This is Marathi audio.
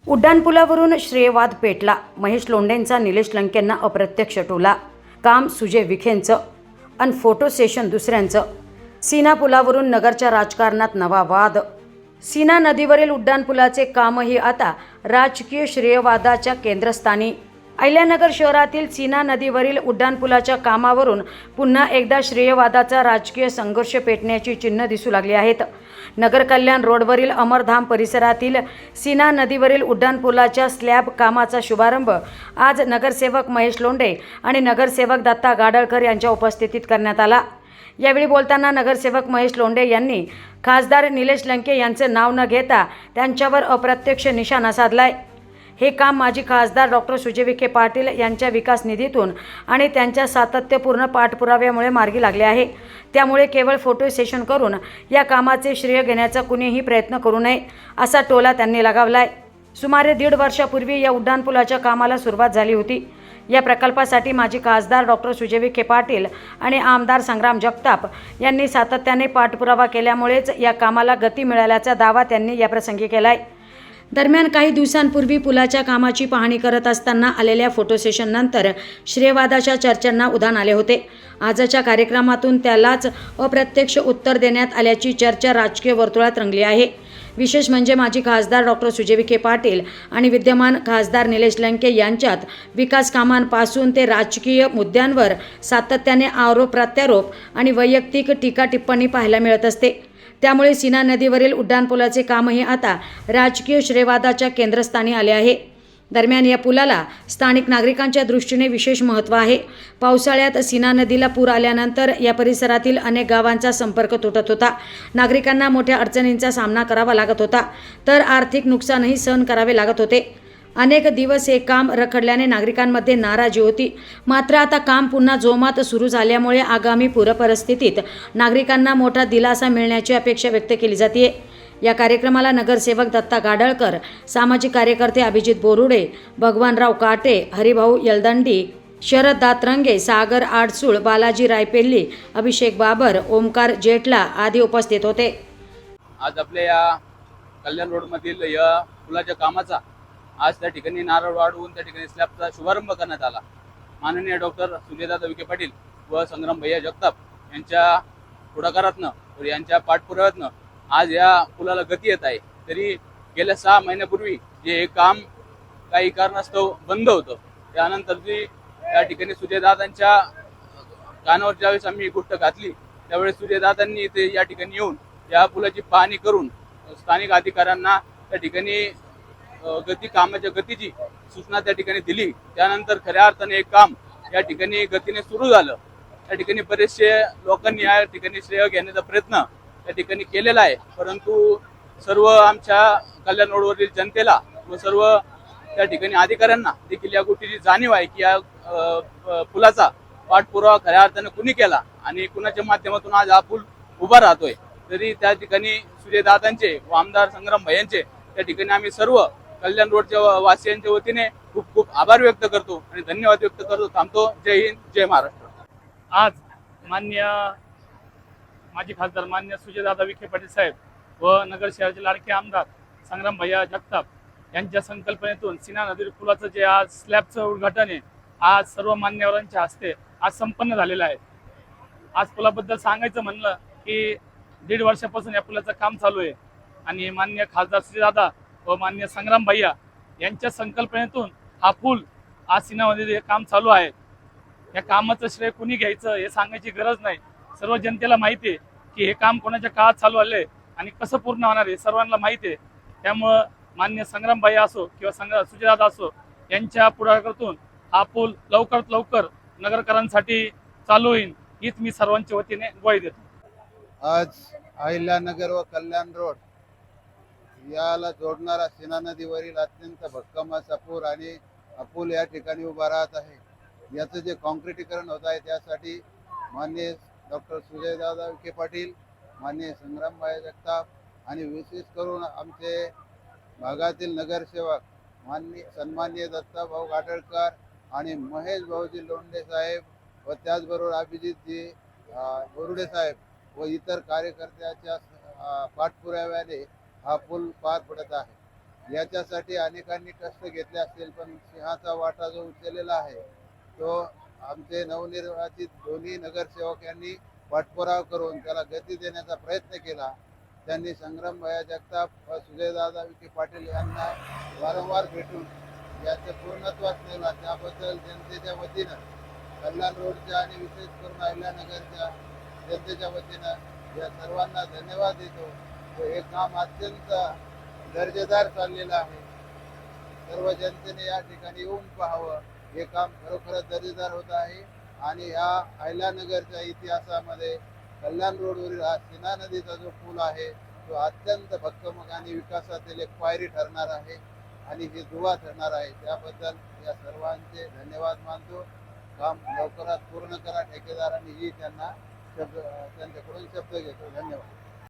उड्डाणपुलावरून श्रेयवाद पेटला. महेश लोंढेंचा निलेश लंकेंना अप्रत्यक्ष टोला. काम सुजय विखेंचं अन फोटो सेशन दुसऱ्यांचं. सीना पुलावरून नगरच्या राजकारणात नवा वाद. सीना नदीवरील उड्डाणपुलाचे कामही आता राजकीय श्रेयवादाच्या केंद्रस्थानी. अहिल्यानगर शहरातील सीना नदीवरील उड्डाणपुलाच्या कामावरून पुन्हा एकदा श्रेयवादाचा राजकीय संघर्ष पेटण्याची चिन्ह दिसू लागली आहेत. नगर कल्याण रोडवरील अमरधाम परिसरातील सीना नदीवरील उड्डाणपुलाच्या स्लॅब कामाचा शुभारंभ आज नगरसेवक महेश लोंढे आणि नगरसेवक दत्ता गाडळकर यांच्या उपस्थितीत करण्यात आला. यावेळी बोलताना नगरसेवक महेश लोंढे यांनी खासदार निलेश लंके यांचे नाव न घेता त्यांच्यावर अप्रत्यक्ष निशाणा साधलाय. हे काम माजी खासदार डॉक्टर सुजय विखे पाटील यांच्या विकास निधीतून आणि त्यांच्या सातत्यपूर्ण पाठपुराव्यामुळे मार्गी लागले आहे. त्यामुळे केवळ फोटो सेशन करून या कामाचे श्रेय घेण्याचा कुणीही प्रयत्न करू नये असा टोला त्यांनी लगावलाय. सुमारे 1.5 वर्षापूर्वी या उड्डाणपुलाच्या कामाला सुरुवात झाली होती. या प्रकल्पासाठी माजी खासदार डॉक्टर सुजय विखे पाटील आणि आमदार संग्राम जगताप यांनी सातत्याने पाठपुरावा केल्यामुळेच या कामाला गती मिळाल्याचा दावा त्यांनी याप्रसंगी केला आहे. दरम्यान काही दिवसांपूर्वी पुलाच्या कामाची पाहणी करत असताना आलेल्या फोटो सेशननंतर श्रेयवादाच्या चर्चांना उधाण आले होते. आजच्या कार्यक्रमातून त्यालाच अप्रत्यक्ष उत्तर देण्यात आल्याची चर्चा राजकीय वर्तुळात रंगली आहे. विशेष म्हणजे माजी खासदार डॉक्टर सुजय विखे पाटील आणि विद्यमान खासदार निलेश लंके यांच्यात विकास कामांपासून ते राजकीय मुद्द्यांवर सातत्याने आरोप प्रत्यारोप आणि वैयक्तिक टीका टिप्पणी पाहायला मिळत असते. त्यामुळे सीना नदीवरील उड्डाणपुलाचे कामही आता राजकीय श्रेयवादाच्या केंद्रस्थानी आले आहे. दरम्यान या पुलाला स्थानिक नागरिकांच्या दृष्टीने विशेष महत्त्व आहे. पावसाळ्यात सीना नदीला पूर आल्यानंतर या परिसरातील अनेक गावांचा संपर्क तुटत होता. नागरिकांना मोठ्या अडचणींचा सामना करावा लागत होता, तर आर्थिक नुकसानही सहन करावे लागत होते. अनेक दिवस हे काम रखडल्याने नागरिकांमध्ये नाराजी होती. मात्र आता काम पुन्हा जोमात सुरू झाल्यामुळे आगामी पूरपरिस्थितीत नागरिकांना मोठा दिलासा मिळण्याची अपेक्षा व्यक्त केली जाते. या कार्यक्रमाला नगरसेवक दत्ता गाडळकर, सामाजिक कार्यकर्ते अभिजित बोरुडे, भगवानराव काटे, हरिभाऊ यलदंडी, शरद दातरंगे, सागर आडसूळ, बालाजी रायपेल्ली, अभिषेक बाबर, ओमकार जेठला आदी उपस्थित होते. आज आपल्या या कल्याण रोडमधील या पुलाच्या कामाचा आज त्या ठिकाणी नारळ वाढवून त्या ठिकाणी स्लॅबचा शुभारंभ करण्यात आला. माननीय डॉक्टर सुजयदादा विखे पाटील व संग्राम भैया जगताप यांच्या पुढाकारातनं व यांच्या पाठपुराव्यातनं आज या पुलाला गती येत आहे. तरी गेल्या 6 महिन्यापूर्वी जे हे काम काही कारणास्तव बंद होतं, त्यानंतर जी त्या ठिकाणी सुजयदादांच्या कानावर ज्यावेळेस आम्ही ही गोष्ट घातली त्यावेळेस सुजयदादांनी इथे या ठिकाणी येऊन या पुलाची पाहणी करून स्थानिक अधिकाऱ्यांना त्या ठिकाणी कामाच्या गतीची सूचना त्या ठिकाणी दिली. त्यानंतर खऱ्या अर्थाने एक काम या ठिकाणी गतीने सुरू झालं. त्या ठिकाणी बरेचसे लोकांनी या ठिकाणी श्रेय घेण्याचा प्रयत्न त्या ठिकाणी केलेला आहे, परंतु सर्व आमच्या कल्याण रोडवरील जनतेला व सर्व त्या ठिकाणी अधिकाऱ्यांना देखील या गोष्टीची जाणीव आहे की या पुलाचा पाठपुरावा खऱ्या अर्थाने कुणी केला आणि कुणाच्या माध्यमातून आज हा पूल उभा राहतोय. तरी त्या ठिकाणी सुजयदादांचे व आमदार संग्राम भैयांचे त्या ठिकाणी आम्ही सर्व कल्याण रोडच्या वासियांच्या वतीने खूप खूप आभार व्यक्त करतो आणि धन्यवाद व्यक्त करतो. थांबतो. जय हिंद, जय महाराष्ट्र. आज माननीय माजी खासदार माननीय सुजयदादा विखे पाटील साहेब व नगर शहराचे लाडके आमदार संग्राम भैया जगताप यांच्या संकल्पनेतून सीना नदी पुलाचं जे आज स्लॅबचं उद्घाटन आहे आज सर्व मान्यवरांच्या हस्ते आज संपन्न झालेलं आहे. आज पुलाबद्दल सांगायचं म्हणलं की 1.5 वर्षापासून या पुलाचं काम चालू आहे आणि माननीय खासदार सुजयदादा व माननीय संग्राम भैया यांच्या संकल्पनेतून हा पूल आज सीनामध्ये काम चालू आहे. या कामाचं श्रेय कुणी घ्यायचं हे सांगायची गरज नाही. सर्व जनतेला माहिती आहे की हे काम कोणाच्या काळात चालू आले आणि कसं पूर्ण होणार आहे सर्वांना माहिती आहे. त्यामुळं माननीय संग्राम भैया असो किंवा सुजयदादा असो यांच्या पुढाकारातून हा पूल लवकरात लवकर नगरकरांसाठी चालू होईल हीच मी सर्वांच्या वतीने ग्वाही देतो. आज अहिल्यानगर व कल्याण रोड याला जोडणारा सीना नदीवरील अत्यंत भक्कम असा पूल आणि पूल या ठिकाणी उभा राहत आहे. याचं जे कॉन्क्रिटीकरण होत आहे त्यासाठी माननीय डॉक्टर सुजयदादा विखे पाटील, माननीय संग्राम भैया जगताप आणि विशेष करून आमचे भागातील नगरसेवक सन्माननीय दत्ताभाऊ गाडळकर आणि महेश भाऊजी लोंढे साहेब व त्याचबरोबर अभिजितजी बोरुडे साहेब व इतर कार्यकर्त्याच्या पाठपुराव्याने हा पूल पार पडत आहे. याच्यासाठी अनेकांनी कष्ट घेतले असतील, पण सिंहाचा वाटा जो उचललेला आहे तो आमचे नवनिर्वाचित दोन्ही नगरसेवक यांनी पाठपुरावा करून त्याला गती देण्याचा प्रयत्न केला. त्यांनी संग्राम भैया जगताप व सुजयदादा विखे पाटील यांना वारंवार भेटून याचं पूर्णत्वास नेला. त्याबद्दल जनतेच्या वतीनं, कल्याण रोडच्या आणि विशेष करून अहिल्यानगरच्या जनतेच्या वतीनं या सर्वांना धन्यवाद देतो. हे काम अत्यंत दर्जेदार चाललेलं आहे. सर्व जनतेने या ठिकाणी येऊन पाहावं. हे काम खरोखरच दर्जेदार होत आहे आणि ह्या अहिल्यानगरच्या इतिहासामध्ये कल्याण रोडवरील हा सीना नदीचा जो पूल आहे तो अत्यंत भक्कम आणि विकासातील एक पायरी ठरणार आहे आणि ही दुवा ठरणार आहे. त्याबद्दल या सर्वांचे धन्यवाद मानतो. काम लवकरात पूर्ण करा. ठेकेदारांनी ही त्यांच्याकडून शब्द घेतो. धन्यवाद.